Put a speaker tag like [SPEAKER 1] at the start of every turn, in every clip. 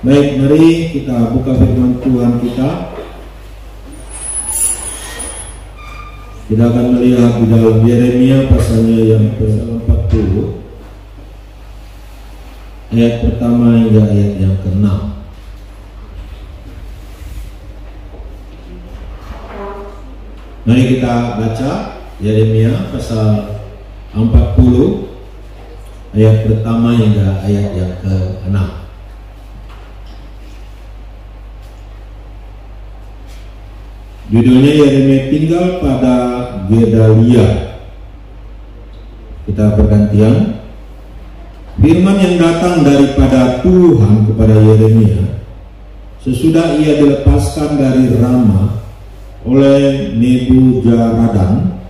[SPEAKER 1] Baik, mari kita buka firman Tuhan kita. Kita akan melihat di dalam Yeremia pasalnya yang ke-40, ayat pertama hingga ayat yang ke-6. Mari kita baca Yeremia pasal 40 ayat pertama hingga ayat yang ke-6. Judulnya Yeremia tinggal pada Gedalia. Kita bergantian. Firman yang datang daripada Tuhan kepada Yeremia sesudah ia dilepaskan dari Rama oleh Nebuzaradan,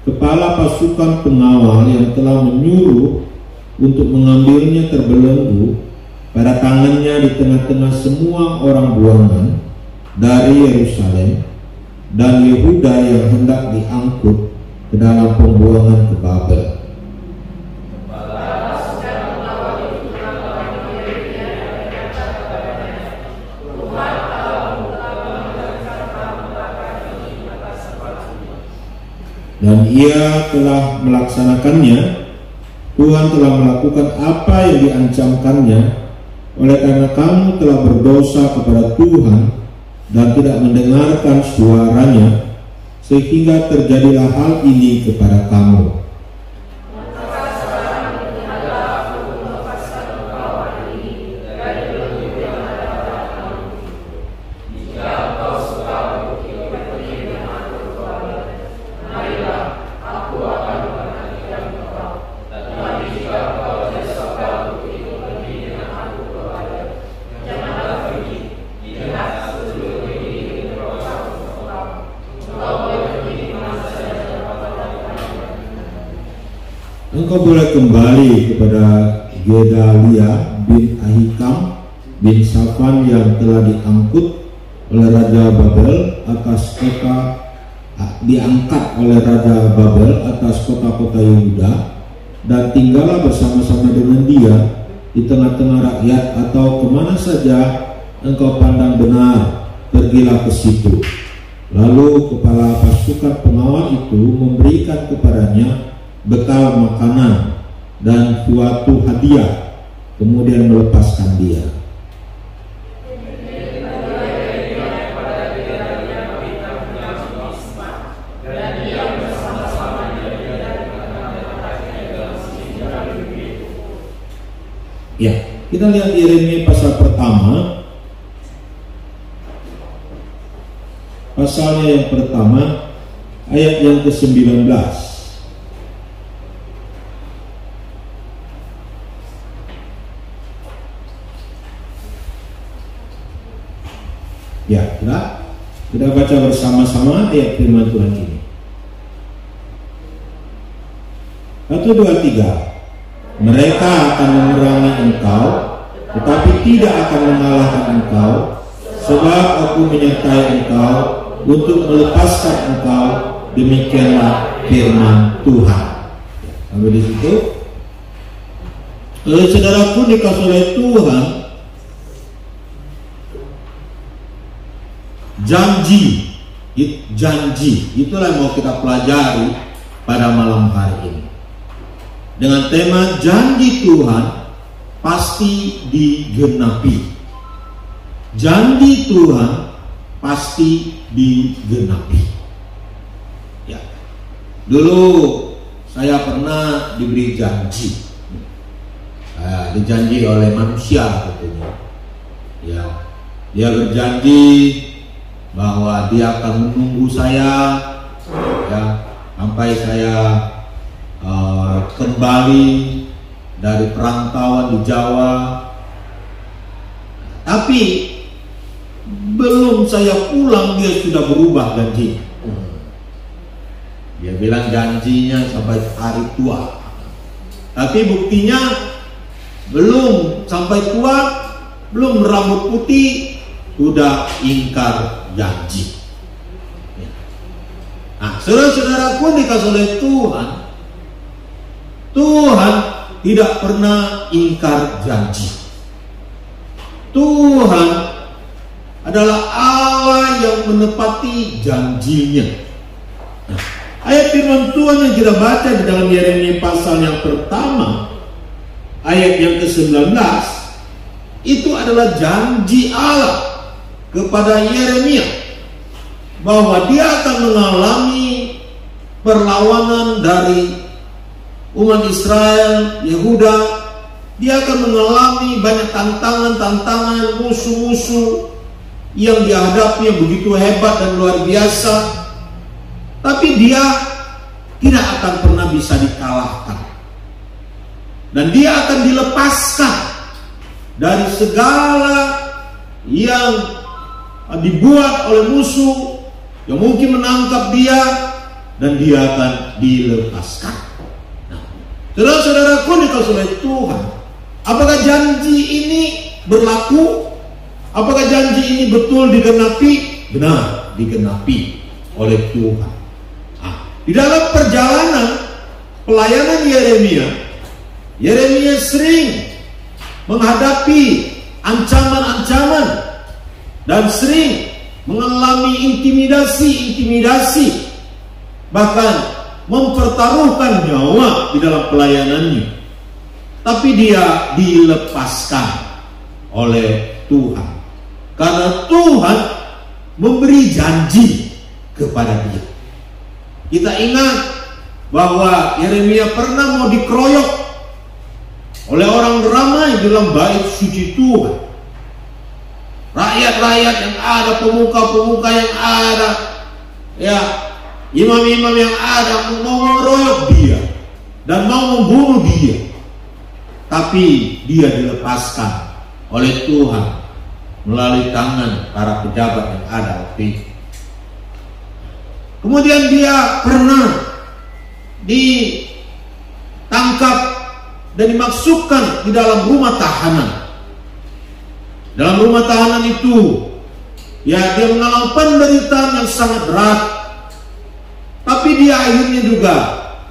[SPEAKER 1] kepala pasukan pengawal yang telah menyuruh untuk mengambilnya terbelenggu pada tangannya di tengah-tengah semua orang buangan dari Yerusalem dan Yehuda yang hendak diangkut ke dalam pembuangan ke Babel. Dan ia telah melaksanakannya. Tuhan telah melakukan apa yang diancamkannya, oleh karena kamu telah berdosa kepada Tuhan dan tidak mendengarkan suaranya, sehingga terjadilah hal ini kepada kamu. Engkau boleh kembali kepada Gedalia bin Ahikam bin Safan yang telah diangkut oleh Raja Babel atas kota, diangkat oleh Raja Babel atas kota-kota Yehuda, dan tinggallah bersama-sama dengan dia di tengah-tengah rakyat, atau kemana saja engkau pandang benar, pergilah ke situ. Lalu kepala pasukan pengawal itu memberikan kepadanya bekal makanan dan suatu hadiah, kemudian melepaskan dia. Ya, kita lihat Yeremia pasal pertama. Pasalnya yang pertama, ayat yang ke-19. Ya, kita baca bersama-sama ayat firman Tuhan ini. 1, 2, 3. Mereka akan memerangi engkau, tetapi tidak akan mengalahkan engkau, sebab aku menyertai engkau untuk melepaskan engkau. Demikianlah firman Tuhan. Sampai di situ. Saudaraku dikasih oleh Tuhan, janji itulah yang mau kita pelajari pada malam hari ini, dengan tema janji Tuhan pasti digenapi. Janji Tuhan pasti digenapi. Ya, dulu saya pernah diberi janji, dijanji oleh manusia katanya. Ya, dia berjanji bahwa dia akan menunggu saya, ya, sampai saya kembali dari perantauan di Jawa. Tapi belum saya pulang dia sudah berubah janji. Dia bilang janjinya sampai hari tua, tapi buktinya belum sampai tua, belum rambut putih sudah ingkar janji. Nah, saudara-saudara pun dikasih oleh Tuhan, Tuhan tidak pernah ingkar janji. Tuhan adalah Allah yang menepati janjinya. Nah, ayat firman Tuhan yang kita baca di dalam Yeremia pasal yang pertama, ayat yang ke-19, itu adalah janji Allah kepada Yeremia bahwa dia akan mengalami perlawanan dari umat Israel, Yehuda. Dia akan mengalami banyak tantangan-tantangan, musuh-musuh yang dihadapi yang begitu hebat dan luar biasa. Tapi dia tidak akan pernah bisa dikalahkan. Dan dia akan dilepaskan dari segala yang dibuat oleh musuh yang mungkin menangkap dia, dan dia akan dilepaskan. Nah, saudara-saudaraku dikasihi Tuhan, apakah janji ini berlaku? Apakah janji ini betul digenapi? Benar, digenapi oleh Tuhan. Nah, di dalam perjalanan pelayanan Yeremia sering menghadapi ancaman-ancaman dan sering mengalami intimidasi, bahkan mempertaruhkan nyawa di dalam pelayanannya. Tapi dia dilepaskan oleh Tuhan, karena Tuhan memberi janji kepada dia. Kita ingat bahwa Yeremia pernah mau dikeroyok oleh orang ramai di dalam bait suci Tuhan. Rakyat-rakyat yang ada, pemuka-pemuka yang ada, ya, imam-imam yang ada mau mengeroyok dia dan mau membunuh dia. Tapi dia dilepaskan oleh Tuhan melalui tangan para pejabat yang ada waktu itu. Kemudian dia pernah ditangkap dan dimasukkan di dalam rumah tahanan. Dalam rumah tahanan itu, ya, dia mengalami penderitaan yang sangat berat. Tapi dia akhirnya juga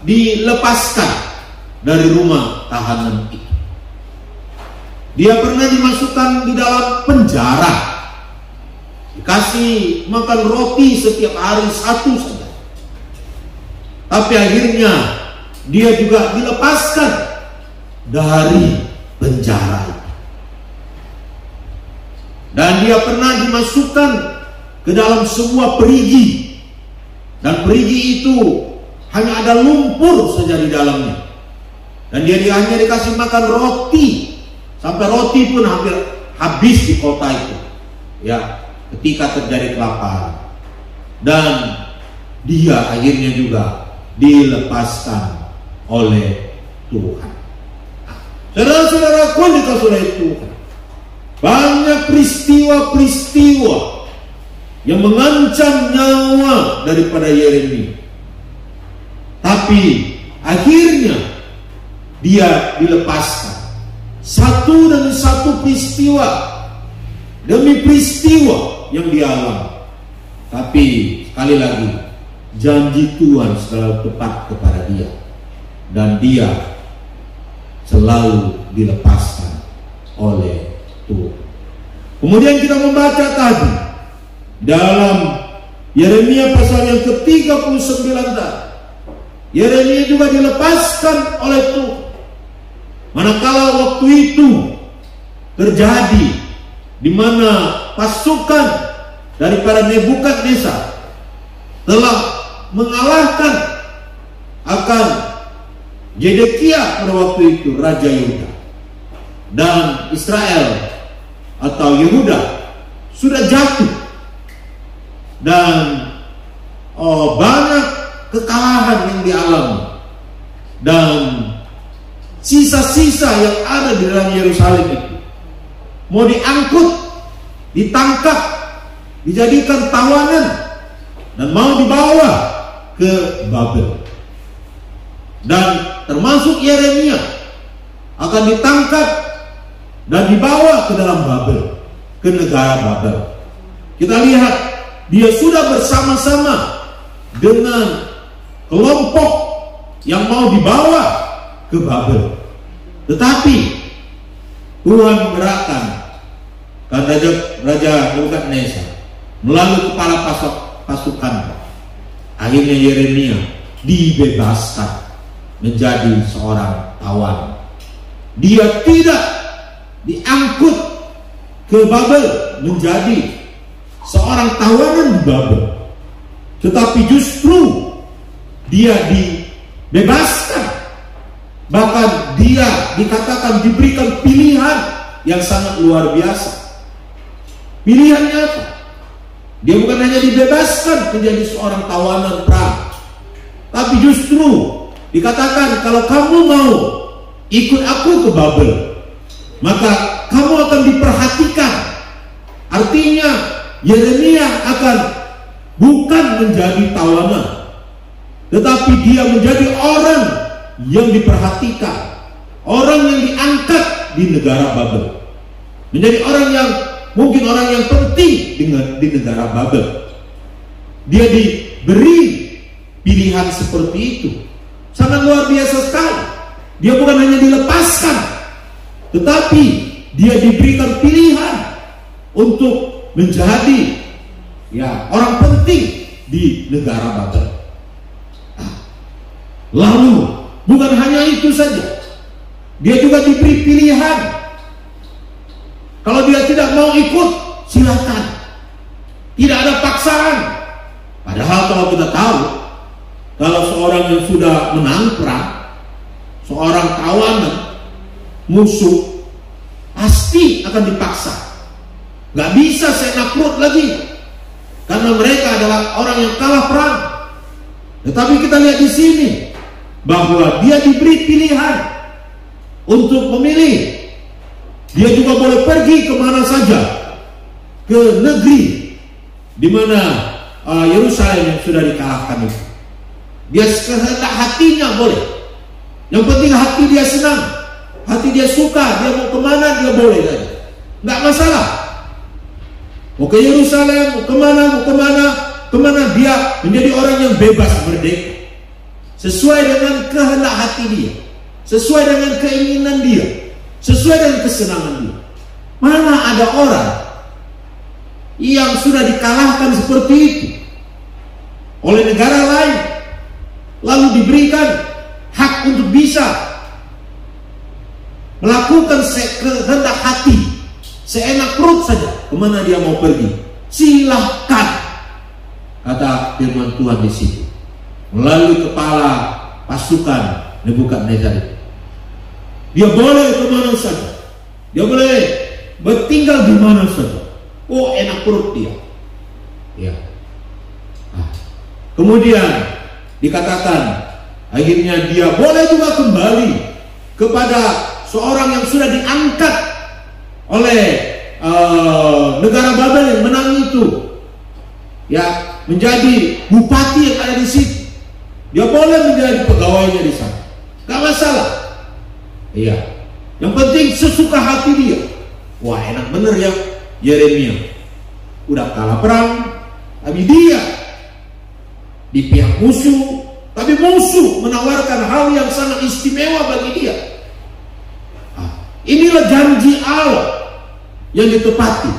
[SPEAKER 1] dilepaskan dari rumah tahanan itu. Dia pernah dimasukkan di dalam penjara, dikasih makan roti setiap hari satu saja. Tapi akhirnya dia juga dilepaskan dari penjara itu. Dan dia pernah dimasukkan ke dalam sebuah perigi, dan perigi itu hanya ada lumpur saja di dalamnya. Dan dia hanya dikasih makan roti, sampai roti pun hampir habis di kota itu, ya, ketika terjadi kelaparan. Dan dia akhirnya juga dilepaskan oleh Tuhan. Saudara-saudaraku dikasihi Tuhan, banyak peristiwa-peristiwa yang mengancam nyawa daripada Yeremia. Tapi akhirnya dia dilepaskan. Satu demi satu peristiwa demi peristiwa yang dialami. Tapi sekali lagi, janji Tuhan selalu tepat kepada dia, dan dia selalu dilepaskan oleh Tuhan. Kemudian kita membaca tadi dalam Yeremia pasal yang ke-39 tadi, Yeremia juga dilepaskan oleh Tuhan. Manakala waktu itu terjadi di mana pasukan daripada Nebukadnezar telah mengalahkan akan Zedekia pada waktu itu, Raja Yehuda, dan Israel atau Yehuda sudah jatuh, dan banyak kekalahan yang dialami, dan sisa-sisa yang ada di dalam Yerusalem itu mau diangkut, ditangkap, dijadikan tawanan, dan mau dibawa ke Babel. Dan termasuk Yeremia akan ditangkap dan dibawa ke dalam Babel, ke negara Babel. Kita lihat dia sudah bersama-sama dengan kelompok yang mau dibawa ke Babel. Tetapi Tuhan menggerakkan kan Raja Nebukadnezar melalui kepala pasukan. Akhirnya Yeremia dibebaskan menjadi seorang tawanan. Dia tidak diangkut ke Babel menjadi seorang tawanan di Babel, tetapi justru dia dibebaskan. Bahkan dia dikatakan diberikan pilihan yang sangat luar biasa. Pilihannya apa? Dia bukan hanya dibebaskan menjadi seorang tawanan perang, tapi justru dikatakan kalau kamu mau ikut aku ke Babel, maka kamu akan diperhatikan. Artinya Yeremia akan bukan menjadi tawanan, tetapi dia menjadi orang yang diperhatikan, orang yang diangkat di negara Babel, menjadi orang yang mungkin orang yang penting di negara Babel. Dia diberi pilihan seperti itu, sangat luar biasa sekali. Dia bukan hanya dilepaskan, tetapi dia diberikan pilihan untuk menjadi orang penting di negara Babel. Lalu bukan hanya itu saja, dia juga diberi pilihan. Kalau dia tidak mau ikut, silakan, tidak ada paksaan. Padahal kalau kita tahu, kalau seorang yang sudah menang perang, seorang tawanan, musuh, pasti akan dipaksa. Gak bisa seenak perut lagi, karena mereka adalah orang yang kalah perang. Tetapi kita lihat di sini bahwa dia diberi pilihan untuk memilih. Dia juga boleh pergi kemana saja, ke negeri di mana Yerusalem yang sudah dikalahkan itu. Dia sekehendak hatinya boleh. Yang penting hati dia senang, hati dia suka, dia mau kemana dia boleh tadi, nggak masalah. Mau ke Yerusalem, mau kemana dia menjadi orang yang bebas merdeka, sesuai dengan kehendak hati dia, sesuai dengan keinginan dia, sesuai dengan kesenangan dia. Mana ada orang yang sudah dikalahkan seperti itu oleh negara lain, lalu diberikan hak untuk bisa melakukan kehendak hati, seenak perut saja kemana dia mau pergi. Silahkan, kata firman Tuhan di situ melalui kepala pasukan Nebukadnezar itu. Dia boleh kemana saja, dia boleh bertinggal di mana saja. Oh, enak perut dia. Ya. Kemudian dikatakan akhirnya dia boleh juga kembali kepada seorang yang sudah diangkat oleh negara Babel yang menang itu, menjadi bupati yang ada di situ. Dia boleh menjadi pegawainya di sana, gak masalah. Iya, yang penting sesuka hati dia. Wah, enak bener ya Yeremia, udah kalah perang, tapi dia di pihak musuh, tapi musuh menawarkan hal yang sangat istimewa bagi dia. Inilah janji Allah yang ditepati.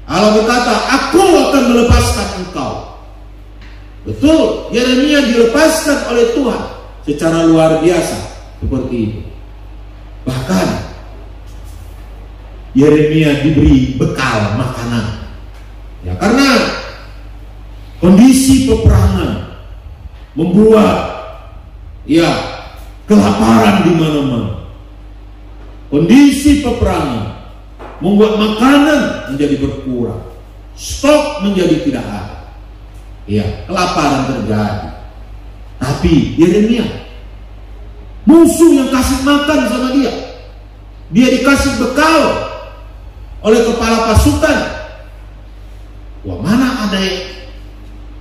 [SPEAKER 1] Allah berkata, aku akan melepaskan engkau. Betul, Yeremia dilepaskan oleh Tuhan secara luar biasa seperti itu. Bahkan Yeremia diberi bekal makanan, karena kondisi peperangan membuat kelaparan di mana-mana. Kondisi peperangan membuat makanan menjadi berkurang, stok menjadi tidak ada. Kelaparan terjadi. Tapi Yeremia, musuh yang kasih makan sama dia, dia dikasih bekal oleh kepala pasukan. Wah, mana ada yang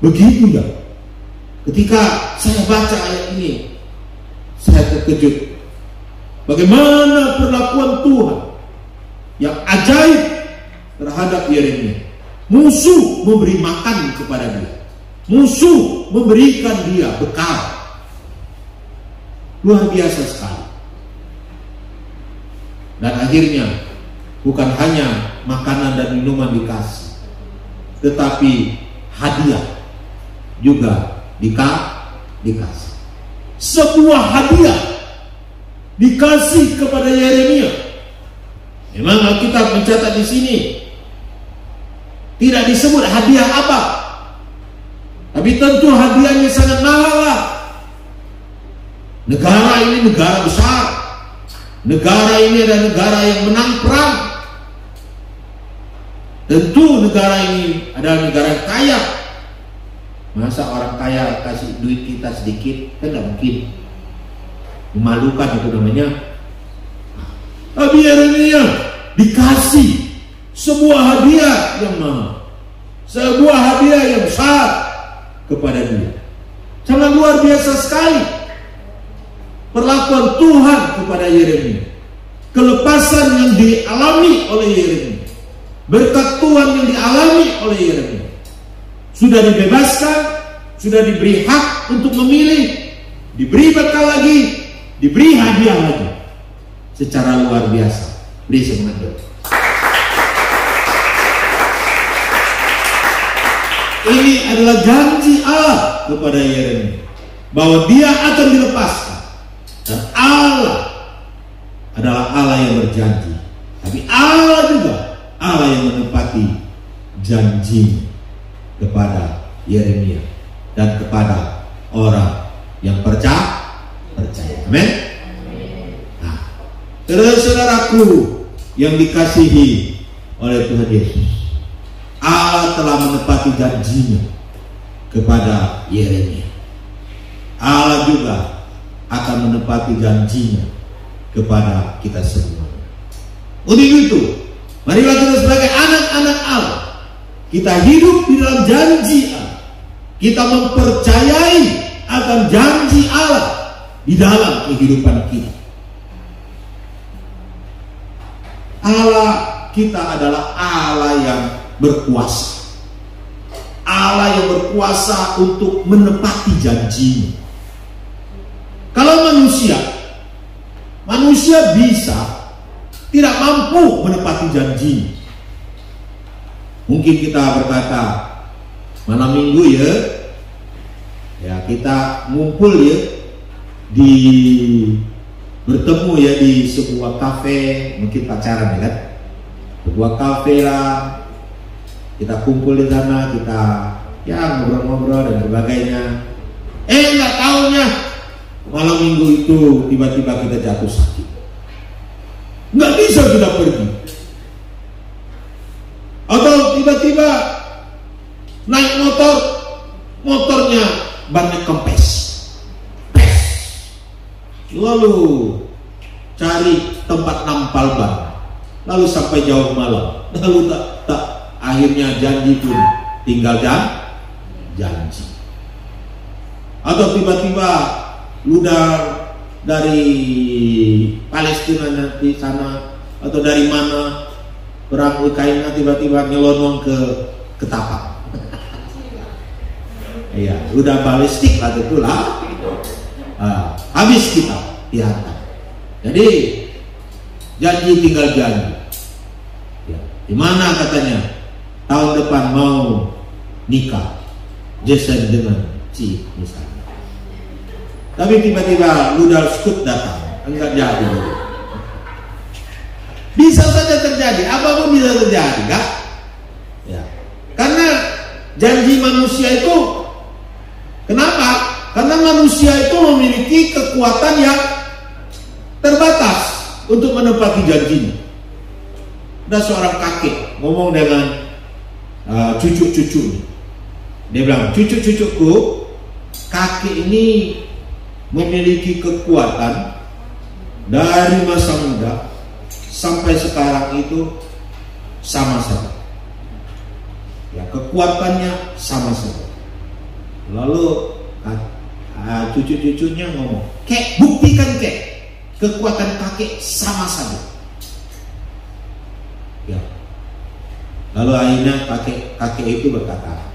[SPEAKER 1] begitu ya? Ketika saya baca ayat ini, saya terkejut. Bagaimana perlakuan Tuhan yang ajaib terhadap Yeremia. Musuh memberi makan kepada dia, musuh memberikan dia bekal. Luar biasa sekali. Dan akhirnya bukan hanya makanan dan minuman dikasih, tetapi hadiah juga dikasih. Sebuah hadiah dikasih kepada Yeremia. Memang Alkitab mencatat di sini tidak disebut hadiah apa, tapi tentu hadiahnya sangat mahal lah. Negara ini negara besar, negara ini adalah negara yang menang perang. Tentu negara ini adalah negara kaya. Masa orang kaya kasih duit kita sedikit, kan tidak mungkin. Memalukan itu namanya. Tapi Yeremia dikasih sebuah hadiah yang mahal, sebuah hadiah yang besar kepada dia. Sangat luar biasa sekali perlakuan Tuhan kepada Yeremia, kelepasan yang dialami oleh Yeremia, berkat Tuhan yang dialami oleh Yeremia. Sudah dibebaskan, sudah diberi hak untuk memilih, diberi bekal lagi, diberi hadiah lagi, secara luar biasa. Beri semangat doa. Ini adalah janji Allah kepada Yeremia bahwa dia akan dilepaskan. Dan Allah adalah Allah yang berjanji, tapi Allah juga Allah yang menepati janji kepada Yeremia dan kepada orang yang percaya. Amin. Nah, saudara-saudaraku yang dikasihi oleh Tuhan Yesus, Allah telah menepati janjinya kepada Yeremia. Allah juga akan menepati janjinya kepada kita semua. Untuk itu, marilah kita sebagai anak-anak Allah, kita hidup di dalam janji Allah. Kita mempercayai akan janji Allah di dalam kehidupan kita. Allah kita adalah Allah yang berkuasa. Allah yang berkuasa untuk menepati janjinya. Kalau manusia bisa tidak mampu menepati janjinya. Mungkin kita berkata, malam minggu ya kita ngumpul ya, bertemu ya di sebuah kafe, mungkin pacaran ya kan, sebuah kafe lah, kita kumpul di sana, kita ya ngobrol-ngobrol dan sebagainya. Nggak taunya malam minggu itu tiba-tiba kita jatuh sakit, nggak bisa kita pergi, atau tiba-tiba naik motornya bannya kempes, lalu cari tempat nampal ban, lalu sampai jauh malam, lalu tak akhirnya janji pun tinggal janji. Atau tiba-tiba ludar dari Palestina nanti sana, atau dari mana perang Ukraina tiba-tiba nyelonong ke Tapak. Iya, udah balistik lah itulah. Habis kita dihantam. Jadi janji tinggal janji. Ya, di mana katanya tahun depan mau nikah, Jason dengan Ci misalnya. Tapi tiba-tiba ludal skut datang, enggak jadi. Bisa saja terjadi, apapun bisa terjadi, kan? Ya. Karena janji manusia itu, kenapa? Karena manusia itu memiliki kekuatan yang terbatas untuk menepati janjinya. Ada seorang kakek ngomong dengan cucu-cucunya. Dia bilang, cucu-cucuku, kakek ini memiliki kekuatan dari masa muda sampai sekarang itu sama saja. Ya, kekuatannya sama saja. Lalu cucu-cucunya ngomong, kek, buktikan kek, kekuatan kakek sama saja. Ya. Lalu akhirnya kakek itu berkata,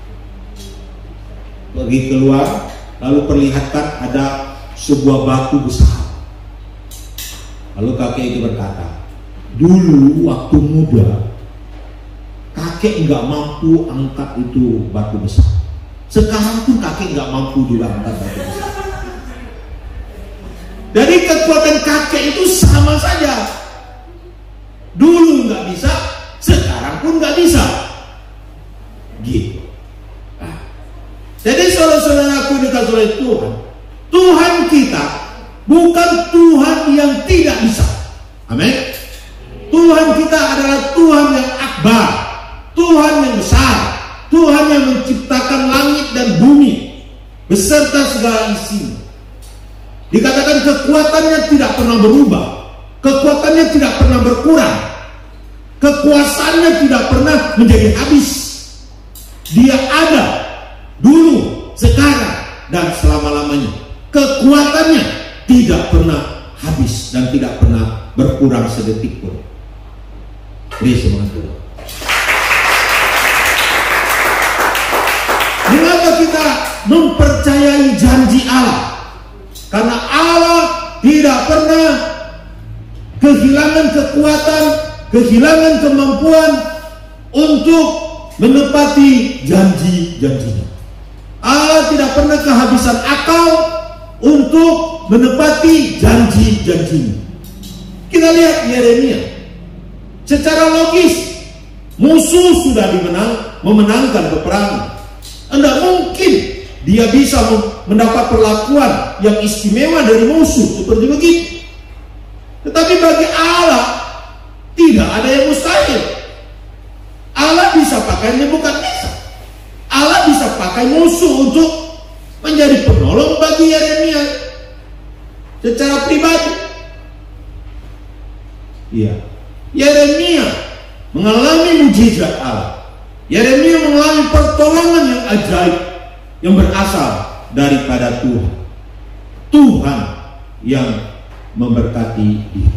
[SPEAKER 1] pergi keluar, lalu perlihatkan ada sebuah batu besar. Lalu kakek itu berkata, Dulu waktu muda, kakek nggak mampu angkat itu batu besar. Sekarang pun kakek nggak mampu juga angkat batu besar. Jadi kekuatan kakek itu sama saja. Dulu nggak bisa, sekarang pun nggak bisa. Gitu. Nah, jadi saudara-saudaraku dikasih oleh Tuhan, Tuhan kita bukan Tuhan yang tidak bisa. Amin. Tuhan kita adalah Tuhan yang akbar, Tuhan yang besar, Tuhan yang menciptakan langit dan bumi beserta segala isinya. Dikatakan kekuatannya tidak pernah berubah, kekuatannya tidak pernah berkurang, kekuasaannya tidak pernah menjadi habis. Dia ada dulu, sekarang, dan selama-lamanya. Kekuatannya tidak pernah habis dan tidak pernah berkurang sedetik pun. Beri semangat dulu. Mengapa kita mempercayai janji Allah? Karena Allah tidak pernah kehilangan kekuatan, kehilangan kemampuan untuk menepati janji-janjinya. Allah tidak pernah kehabisan akal untuk menepati janji-janjinya. Kita lihat Yeremia. Secara logis, musuh sudah memenangkan peperangan. Tidak mungkin dia bisa mendapat perlakuan yang istimewa dari musuh seperti begitu. Tetapi bagi Allah tidak ada yang mustahil. Allah bisa pakainya, bukan bisa. Allah bisa pakai musuh untuk menjadi penolong bagi Yeremia secara pribadi. Iya, Yeremia mengalami mujizat Allah. Yeremia mengalami pertolongan yang ajaib yang berasal daripada Tuhan. Tuhan yang memberkati dia.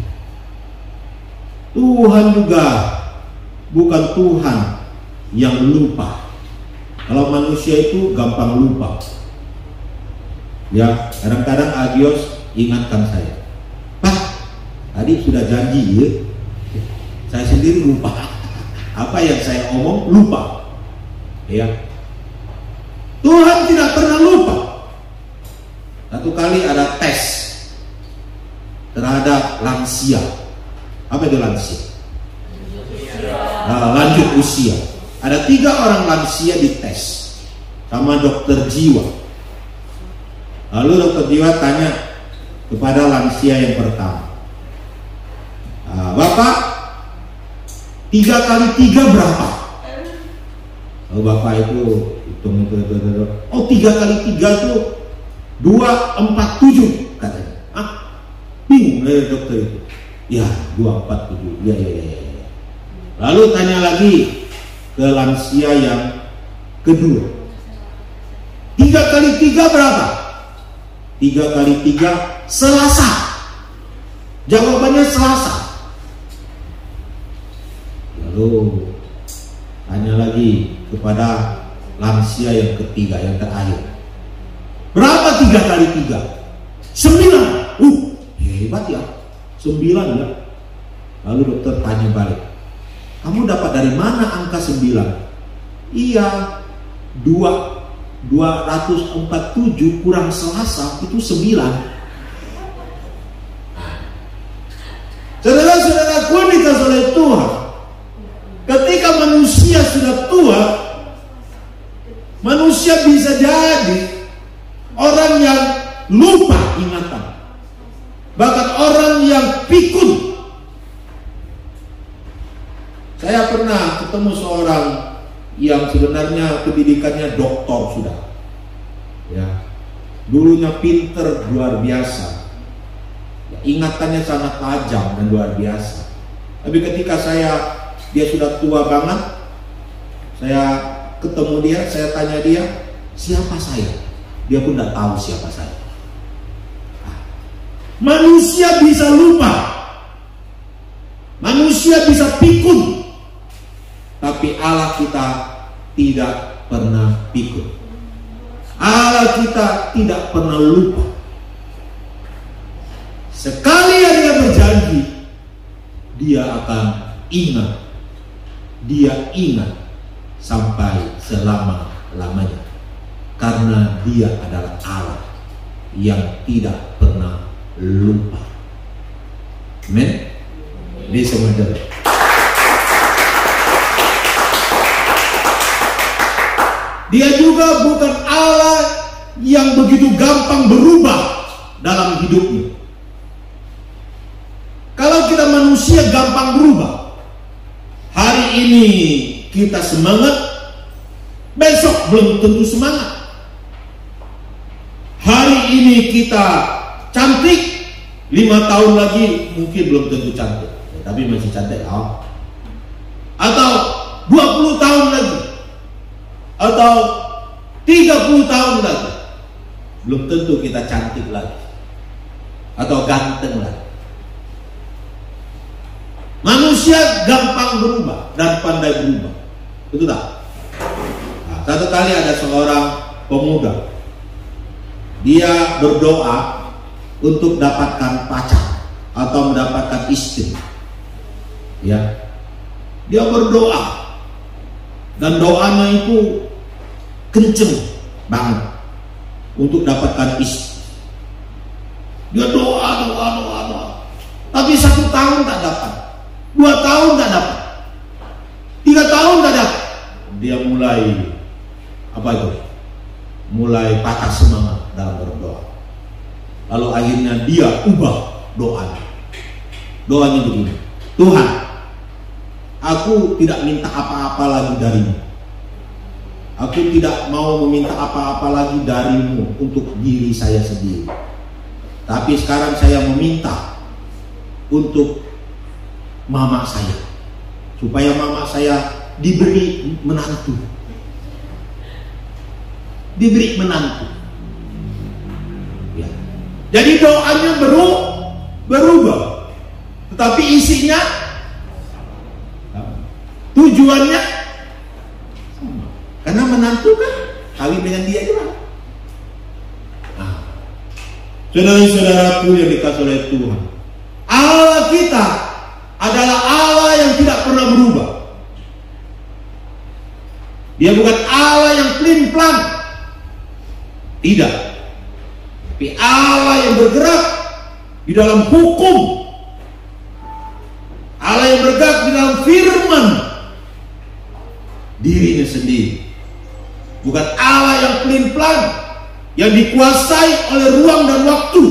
[SPEAKER 1] Tuhan juga bukan Tuhan yang lupa. Kalau manusia itu gampang lupa. Ya, kadang-kadang Agios ingatkan saya, Pak, tadi sudah janji ya. Saya sendiri lupa. Apa yang saya omong lupa. Ya. Tuhan tidak pernah lupa. Satu kali ada tes terhadap lansia. Apa itu lansia? Lanjut usia. Ada 3 orang lansia dites sama dokter jiwa. Lalu dokter jiwa tanya kepada lansia yang pertama, Bapak, 3 kali 3 berapa? Lalu bapak itu hitung. Oh, 3 kali 3 itu 247 katanya. Bingung dokter itu. Ya, 247. Ya. Lalu tanya lagi ke lansia yang kedua, 3 kali 3 berapa? 3 kali 3 Selasa. Jawabannya Selasa. Lalu tanya lagi kepada lansia yang ketiga, yang terakhir, berapa 3 kali 3? 9. Hebat ya, 9 ya. Lalu dokter tanya balik, kamu dapat dari mana angka 9? Iya, 247 kurang Selasa itu 9. Saudara-saudaraku dikasih oleh Tuhan, ketika manusia sudah tua, manusia bisa jadi orang yang lupa ingatan, bahkan orang yang pikun. Saya pernah ketemu seorang yang sebenarnya pendidikannya doktor sudah, ya, dulunya pinter luar biasa, ya, ingatannya sangat tajam dan luar biasa. Tapi ketika dia sudah tua banget, saya ketemu dia, saya tanya dia, siapa saya? Dia pun tidak tahu siapa saya. Manusia bisa lupa, manusia bisa pikun, tapi Allah kita tidak pernah pikun. Allah kita tidak pernah lupa. Sekali yang dia berjanji, dia akan ingat. Dia ingat sampai selama-lamanya. Karena dia adalah Allah yang tidak pernah lupa. Amin. Di semua jalan. Dia juga bukan Allah yang begitu gampang berubah dalam hidupnya. Kalau kita manusia gampang berubah, hari ini kita semangat, besok belum tentu semangat. Hari ini kita cantik, 5 tahun lagi mungkin belum tentu cantik, tapi masih cantik. Atau 20 tahun lagi, atau 30 tahun lagi, belum tentu kita cantik lagi atau ganteng lagi. Manusia gampang berubah dan pandai berubah, betul tak? Nah, satu kali ada seorang pemuda, dia berdoa untuk dapatkan pacar atau mendapatkan istri. Ya, dia berdoa dan doanya itu kenceng banget untuk dapatkan istri. Dia doa, tapi 1 tahun tak dapat, 2 tahun tak dapat, 3 tahun tak dapat. Dia mulai mulai patah semangat dalam berdoa. Lalu akhirnya dia ubah doanya. Doanya begini: Tuhan, aku tidak minta apa-apa lagi darimu. Aku tidak mau meminta apa-apa lagi darimu untuk diri saya sendiri. Tapi sekarang saya meminta untuk mama saya, supaya mama saya diberi menantu. Diberi menantu. Ya. Jadi doanya berubah, tetapi isinya, tujuannya sama. Karena menantu kan kawin dengan dia juga. Nah, saudara-saudaraku yang dikasihi oleh Tuhan, Allah kita adalah Allah yang tidak pernah berubah. Dia bukan Allah yang pelin-pelan, tidak. Tapi Allah yang bergerak di dalam hukum, Allah yang bergerak di dalam firman dirinya sendiri. Bukan Allah yang pelin-pelan, yang dikuasai oleh ruang dan waktu,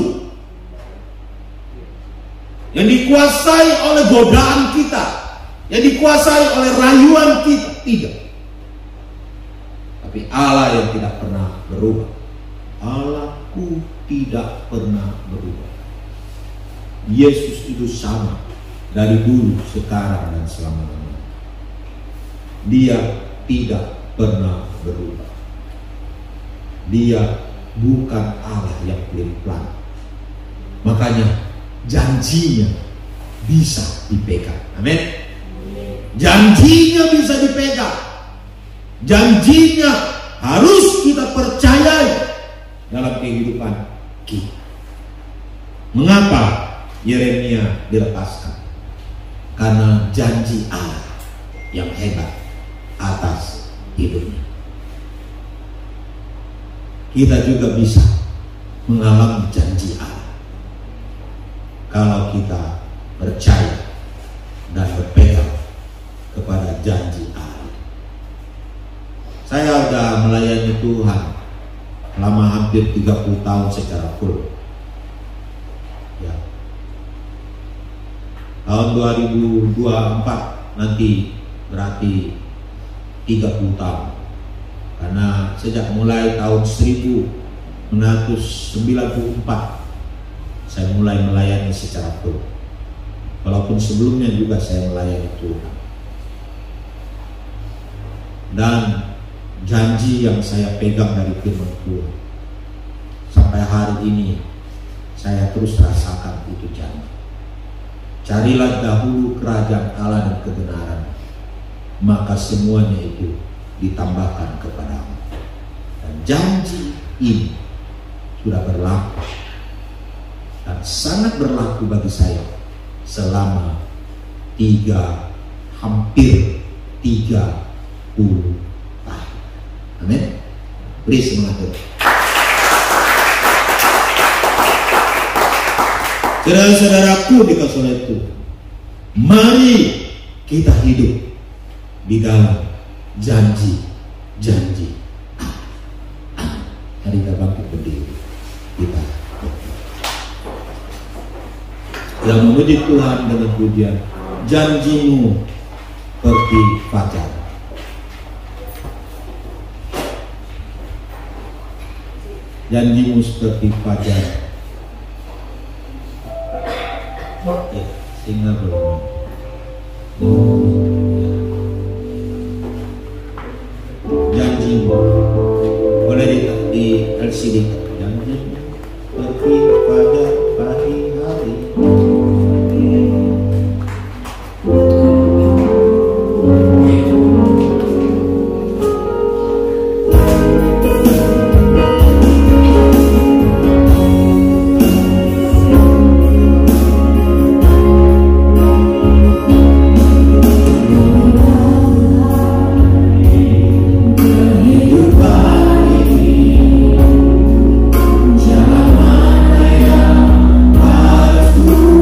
[SPEAKER 1] yang dikuasai oleh godaan kita, yang dikuasai oleh rayuan kita. Tidak. Tapi Allah yang tidak pernah berubah. Allahku tidak pernah berubah. Yesus itu sama dari dulu, sekarang, dan selama-lamanya. Dia tidak pernah berubah. Dia bukan Allah yang pelin-pelan. Makanya janjinya bisa dipegang. Amin. Janjinya bisa dipegang. Janjinya harus kita percayai dalam kehidupan kita. Mengapa Yeremia dilepaskan? Karena janji Allah yang hebat atas hidupnya. Kita juga bisa mengalami janji Allah kalau kita percaya dan berpegang kepada janji Allah. Saya sudah melayani Tuhan selama hampir 30 tahun secara full. Ya. Tahun 2024 nanti berarti 30 tahun. Karena sejak mulai tahun 1994 saya mulai melayani secara full. Walaupun sebelumnya juga saya melayani Tuhan. Dan janji yang saya pegang dari firman Tuhan sampai hari ini saya terus rasakan itu janji. Carilah dahulu kerajaan Allah dan kebenaran, maka semuanya itu ditambahkan kepadamu. Dan janji ini sudah berlaku dan sangat berlaku bagi saya selama hampir 30 tahun. Amin. Beri semangat. Saudara-saudaraku dikasih oleh Tuhan, mari kita hidup di dalam janji-janji. Mari kita bangkit berdiri, kita yang memuji Tuhan dengan pujian. Janjimu seperti fajar, janjimu seperti fajar. Singa belum. Janjimu boleh di LCD. Janjimu seperti pada pagi hari.
[SPEAKER 2] Jangan mana yang harus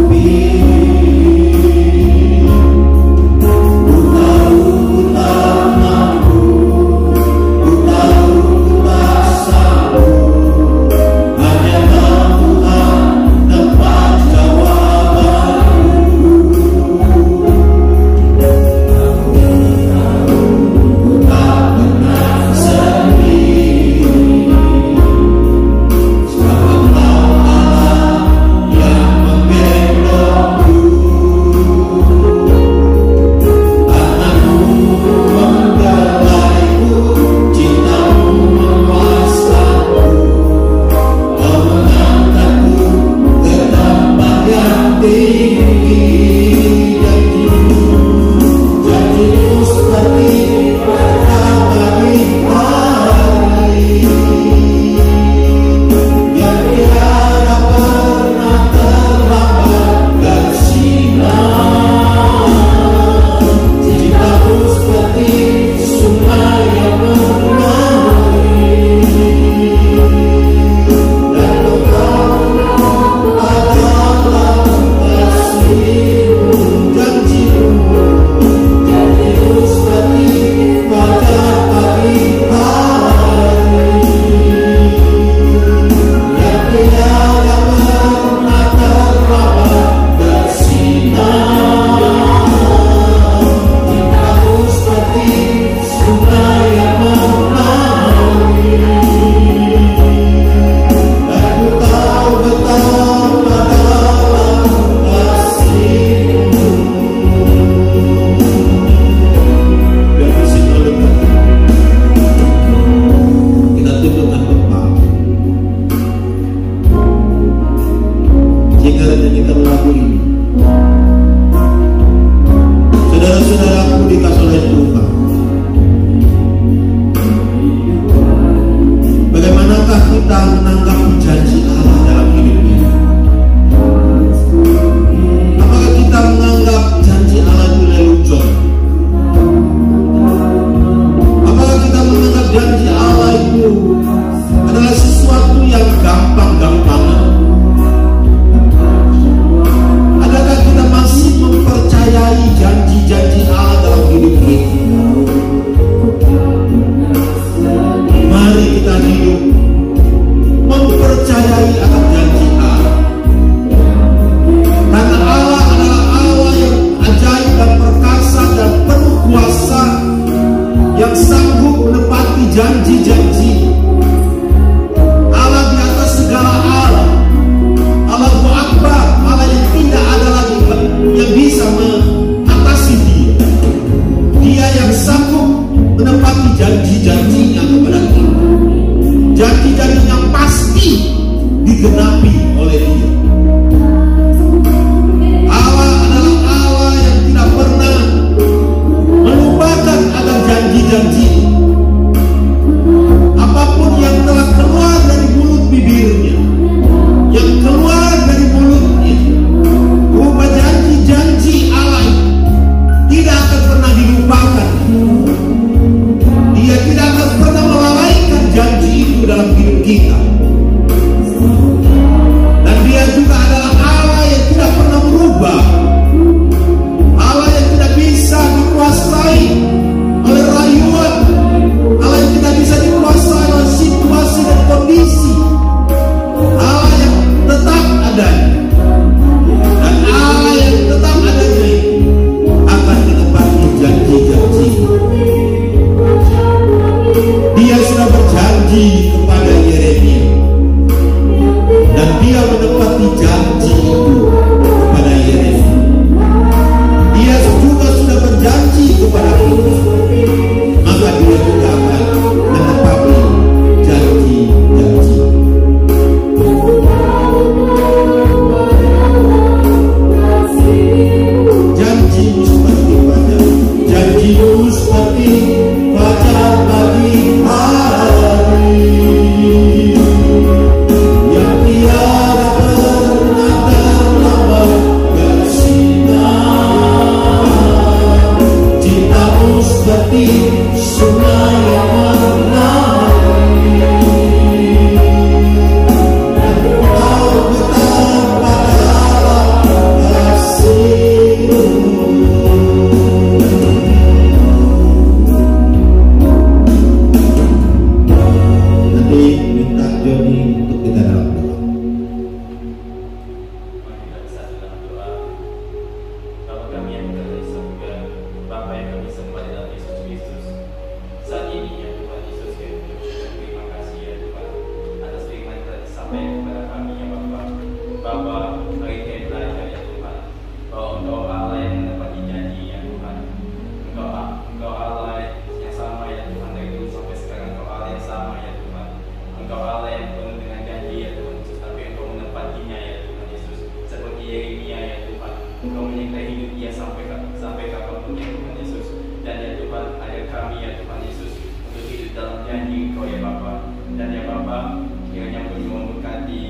[SPEAKER 2] Engkau menyertai hidup dia sampai kapanpun ya Tuhan Yesus. Dan ya Tuhan, ayat kami ya Tuhan Yesus untuk hidup dalam janji Engkau ya Bapa. Dan ya Bapa, kiranya Engkau juga memberkati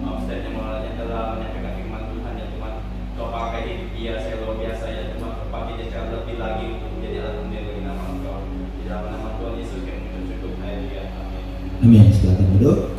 [SPEAKER 2] Ustaz Jamal yang telah menyampaikan firman Tuhan ya Tuhan. Kau pakai hidup dia saya luar biasa ya Tuhan. Kau pakai dia secara lebih lagi untuk menjadi alat pembela bagi nama Engkau. Di dalam nama Tuhan Yesus yang mengucap syukur. Haleluya. Amin.
[SPEAKER 1] Amin. Silakan duduk.